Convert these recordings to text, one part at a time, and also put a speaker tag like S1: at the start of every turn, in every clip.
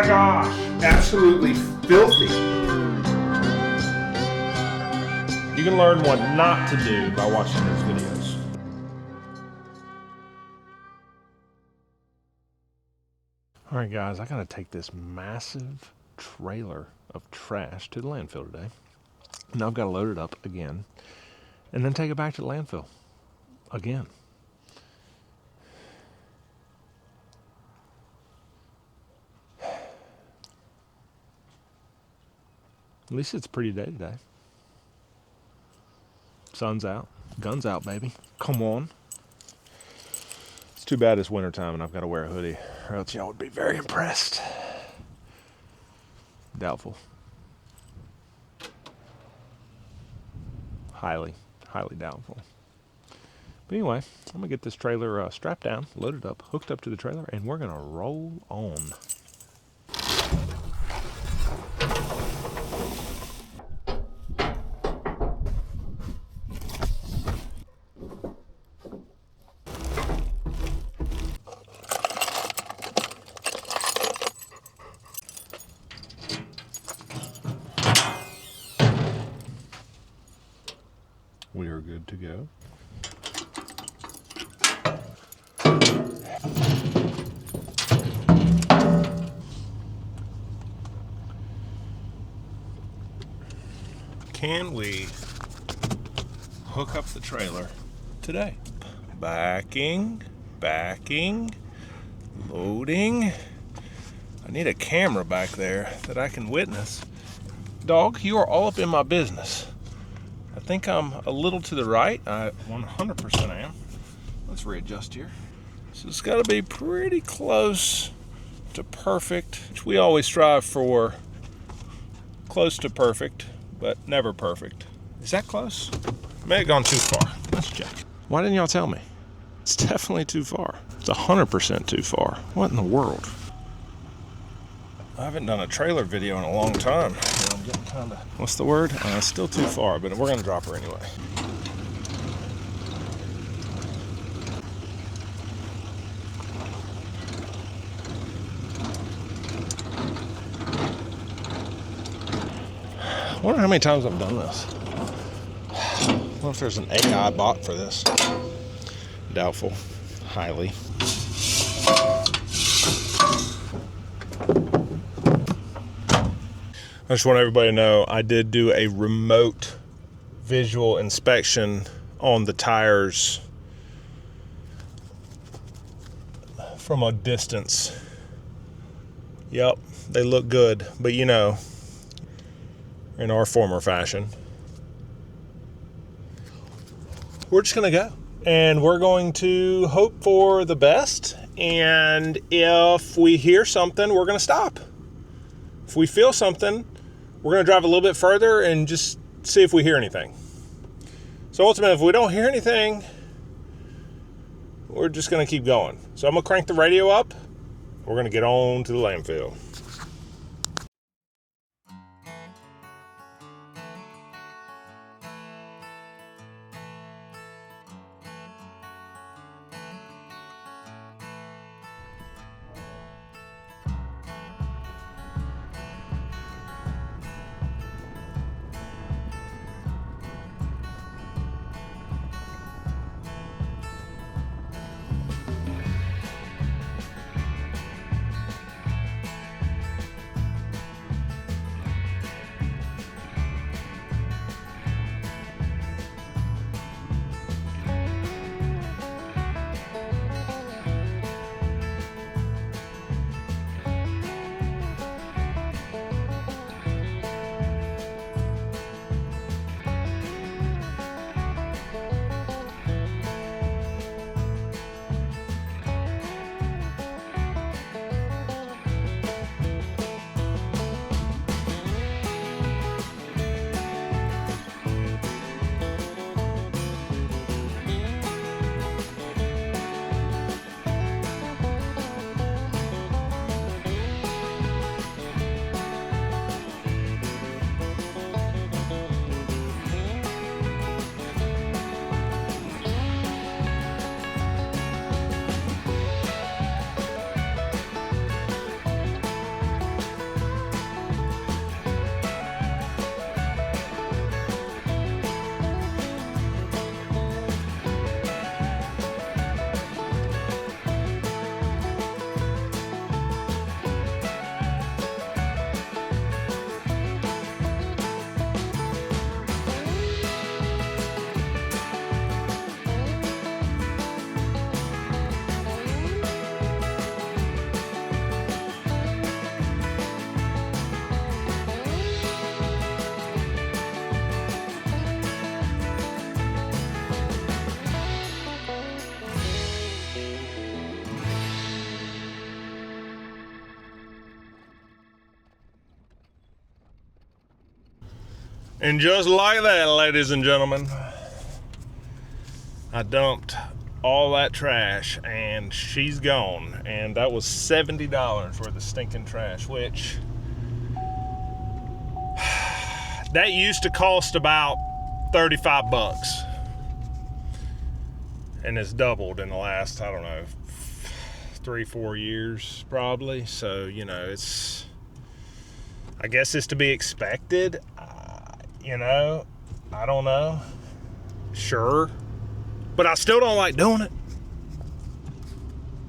S1: my gosh, absolutely filthy. You can learn what not to do by watching these videos. All right, guys, I gotta take this massive trailer of trash to the landfill today. Now I've got to load it up again and then take it back to the landfill again. At least it's a pretty day today. Sun's out, guns out, baby. Come on. It's too bad it's wintertime and I've got to wear a hoodie, or else y'all would be very impressed. Doubtful. Highly doubtful. But anyway, I'm gonna get this trailer strapped down, loaded up, hooked up to the trailer, and we're gonna roll on. We are good to go. Can we hook up the trailer today? Backing, loading. I need a camera back there that I can witness. Dog, you are all up in my business. I think I'm a little to the right. I 100% am. Let's readjust here. So it's got to be pretty close to perfect, which we always strive for close to perfect, but never perfect. Is that close? May have gone too far. Let's check. Why didn't y'all tell me? It's definitely too far. It's 100% too far. What in the world? I haven't done a trailer video in a long time. I'm getting kind of, what's the word? Still too far, but we're gonna drop her anyway. I wonder how many times I've done this. I wonder if there's an AI bot for this. Doubtful. Highly. I just want everybody to know I did do a remote visual inspection on the tires from a distance. Yep, they look good, but you know, in our former fashion, we're just gonna go and we're going to hope for the best, and if we hear something, we're gonna stop. If we feel something, we're going to drive a little bit further and just see if we hear anything. So ultimately, if we don't hear anything, we're just going to keep going. So I'm going to crank the radio up. We're going to get on to the landfill. And just like that, ladies and gentlemen, I dumped all that trash and she's gone. And that was $70 worth of stinking trash, which that used to cost about 35 bucks. And it's doubled in the last, I don't know, 3-4 years probably. So, you know, it's, I guess it's to be expected. You know, I don't know. Sure. But I still don't like doing it.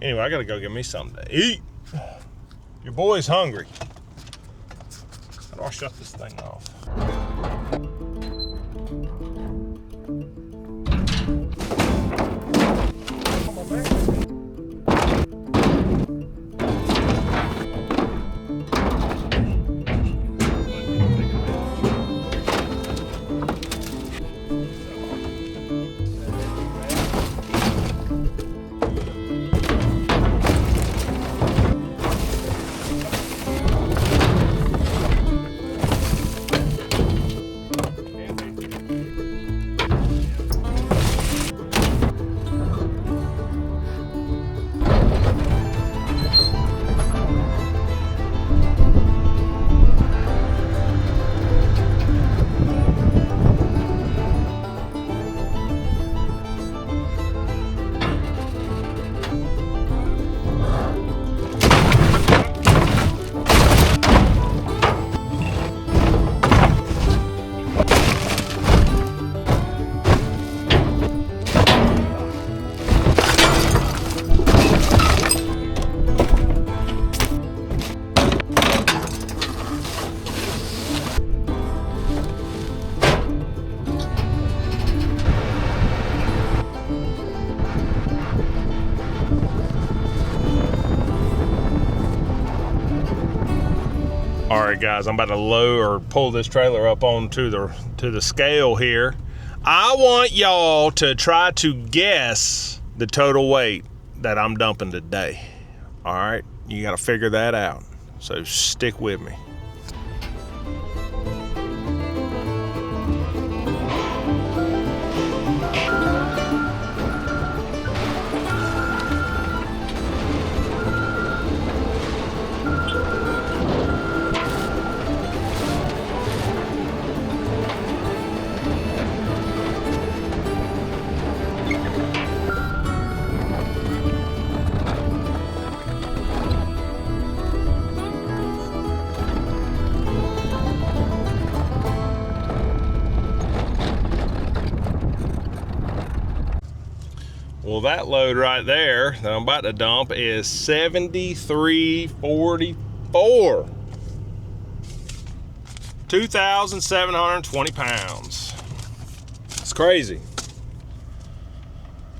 S1: Anyway, I gotta go get me something to eat. Your boy's hungry. How do I shut this thing off? Come on, man. All right, guys, I'm about to load or pull this trailer up onto the scale here. I want y'all to try to guess the total weight that I'm dumping today. All right, you got to figure that out. So stick with me. Well, that load right there that I'm about to dump is 7344. 2,720 pounds. It's crazy.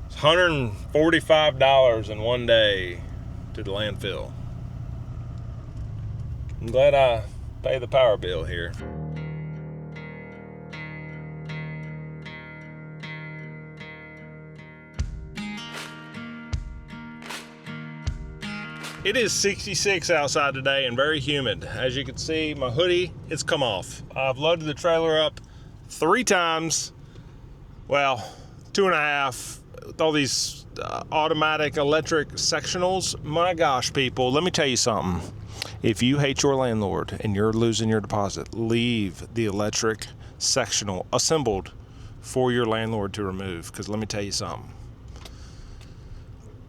S1: It's $145 in one day to the landfill. I'm glad I pay the power bill here. It is 66 outside today and very humid. As you can see, my hoodie, it's come off. I've loaded the trailer up 3 times. Well, 2.5 with all these automatic electric sectionals. My gosh, people, let me tell you something. If you hate your landlord and you're losing your deposit, leave the electric sectional assembled for your landlord to remove. Because let me tell you something.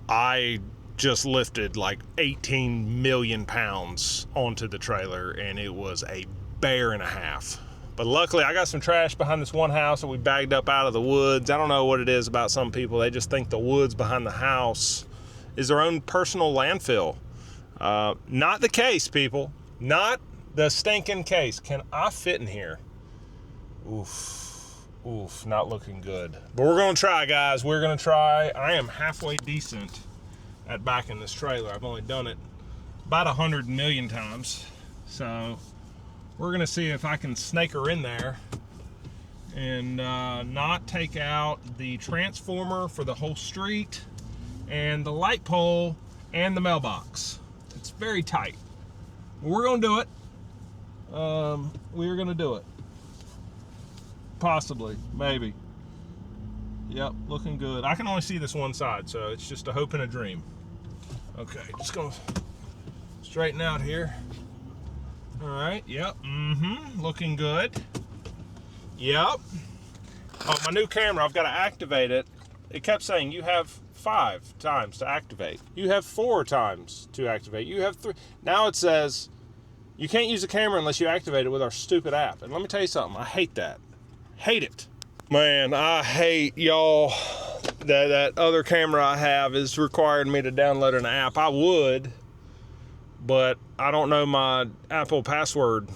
S1: I just lifted like 18 million pounds onto the trailer and it was a bear and a half. But luckily I got some trash behind this one house that we bagged up out of the woods. I don't know what it is about some people. They just think the woods behind the house is their own personal landfill. Not the case, people. Not the stinking case. Can I fit in here? Oof, not looking good. But we're gonna try, guys. We're gonna try. I am halfway decent at backing this trailer. I've only done it about 100 million times. So we're gonna see if I can snake her in there and not take out the transformer for the whole street and the light pole and the mailbox. It's very tight. But we're gonna do it. We're gonna do it. Possibly, maybe. Yep, looking good. I can only see this one side, so it's just a hope and a dream. Okay, just gonna straighten out here. All right, yep, looking good. Yep. Oh, my new camera, I've got to activate it. It kept saying you have 5 times to activate. You have 4 times to activate. You have 3. Now it says you can't use the camera unless you activate it with our stupid app. And let me tell you something, I hate that. Hate it. Man, I hate y'all. That other camera I have is requiring me to download an app. I would, but I don't know my Apple password.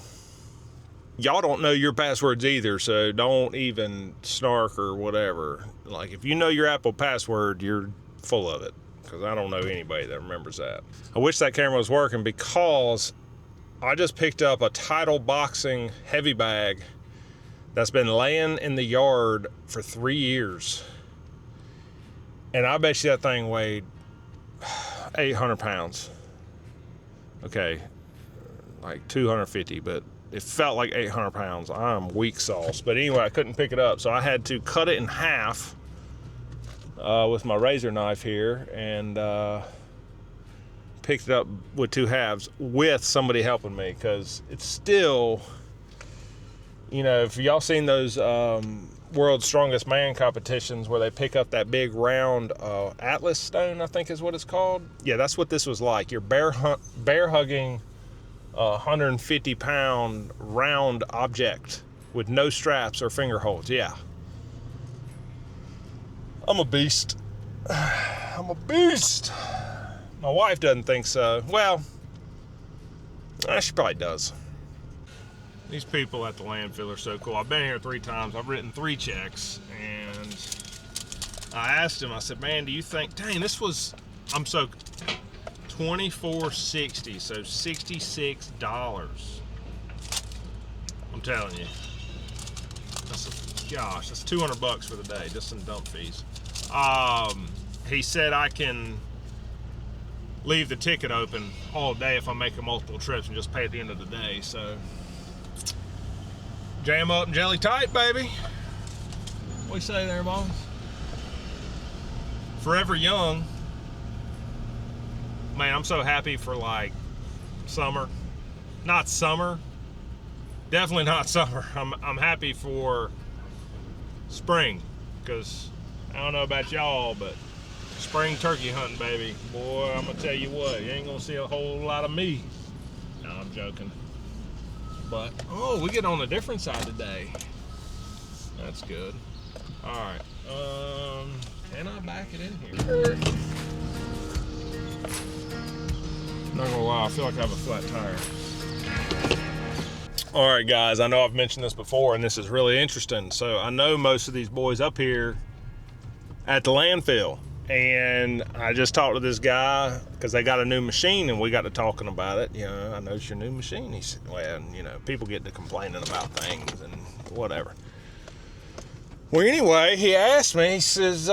S1: Y'all don't know your passwords either, so don't even snark or whatever. Like, if you know your Apple password, you're full of it, because I don't know anybody that remembers that. I wish that camera was working, because I just picked up a Tidal Boxing heavy bag that's been laying in the yard for 3 years. And I bet you that thing weighed 800 pounds. Okay, like 250, but it felt like 800 pounds. I'm weak sauce. But anyway, I couldn't pick it up, so I had to cut it in half with my razor knife here, and picked it up with 2 halves with somebody helping me, because it's still, you know, if y'all seen those World's Strongest Man competitions where they pick up that big round Atlas stone, I think is what it's called. Yeah, that's what this was like. You're bear hugging 150-pound round object with no straps or finger holds. Yeah. I'm a beast. I'm a beast. My wife doesn't think so. Well, she probably does. These people at the landfill are so cool. I've been here 3 times. I've written 3 checks, and I asked him, I said, man, do you think, dang, this was, I'm so, $24.60, so $66. I'm telling you. Gosh, that's $200 for the day, just some dump fees. He said I can leave the ticket open all day if I'm making multiple trips and just pay at the end of the day, so. Jam up and jelly tight, baby. What you say there, boss? Forever young. Man, I'm so happy for, like, summer. Not summer. Definitely not summer. I'm happy for spring, because I don't know about y'all, but spring turkey hunting, baby. Boy, I'm gonna tell you what, you ain't gonna see a whole lot of me. No, I'm joking. But, oh, we get on a different side today. That's good. Alright. Can I back it in here? Not gonna lie, I feel like I have a flat tire. Alright guys, I know I've mentioned this before, and this is really interesting. So I know most of these boys up here at the landfill. And I just talked to this guy because they got a new machine, and we got to talking about it. You know, I noticed your new machine. He said, well, you know, people get to complaining about things and whatever. Well, anyway, he asked me, he says,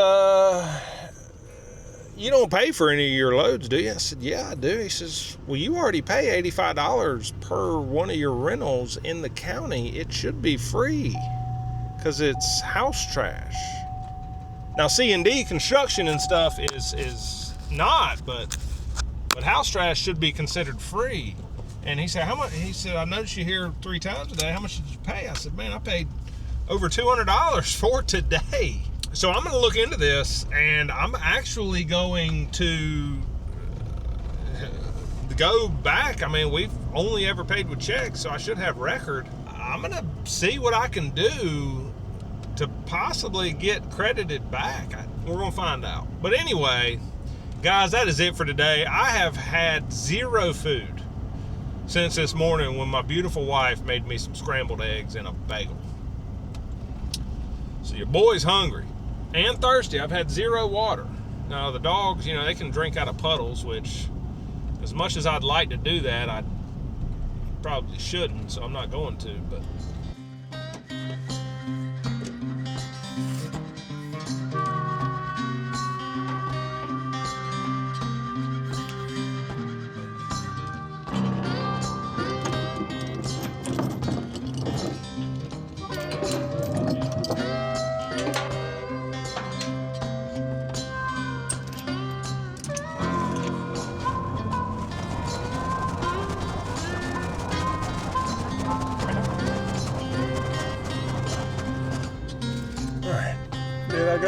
S1: you don't pay for any of your loads, do you? I said, yeah, I do. He says, well, you already pay $85 per one of your rentals in the county. It should be free because it's house trash. Now, C&D construction and stuff is not, but house trash should be considered free. And he said, how much? He said, I noticed you here 3 times today. How much did you pay? I said, man, I paid over $200 for today. So I'm going to look into this, and I'm actually going to go back. I mean, we've only ever paid with checks, so I should have record. I'm going to see what I can do to possibly get credited back. We're gonna find out. But anyway, guys, that is it for today. I have had 0 food since this morning when my beautiful wife made me some scrambled eggs and a bagel. So your boy's hungry and thirsty. I've had 0 water. Now the dogs, you know, they can drink out of puddles, which as much as I'd like to do that, I probably shouldn't, so I'm not going to, but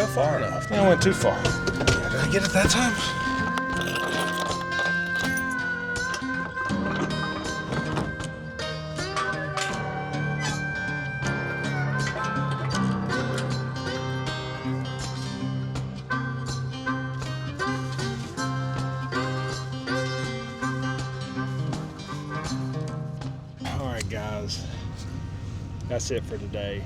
S1: go far enough. I went too far. Did I get it that time? All right, guys. That's it for today.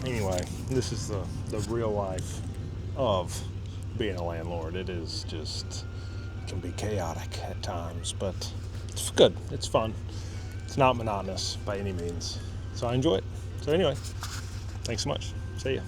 S1: Anyway, this is the real life of being a landlord. It is just, it can be chaotic at times, but it's good. It's fun. It's not monotonous by any means. So I enjoy it. So anyway, thanks so much. See ya.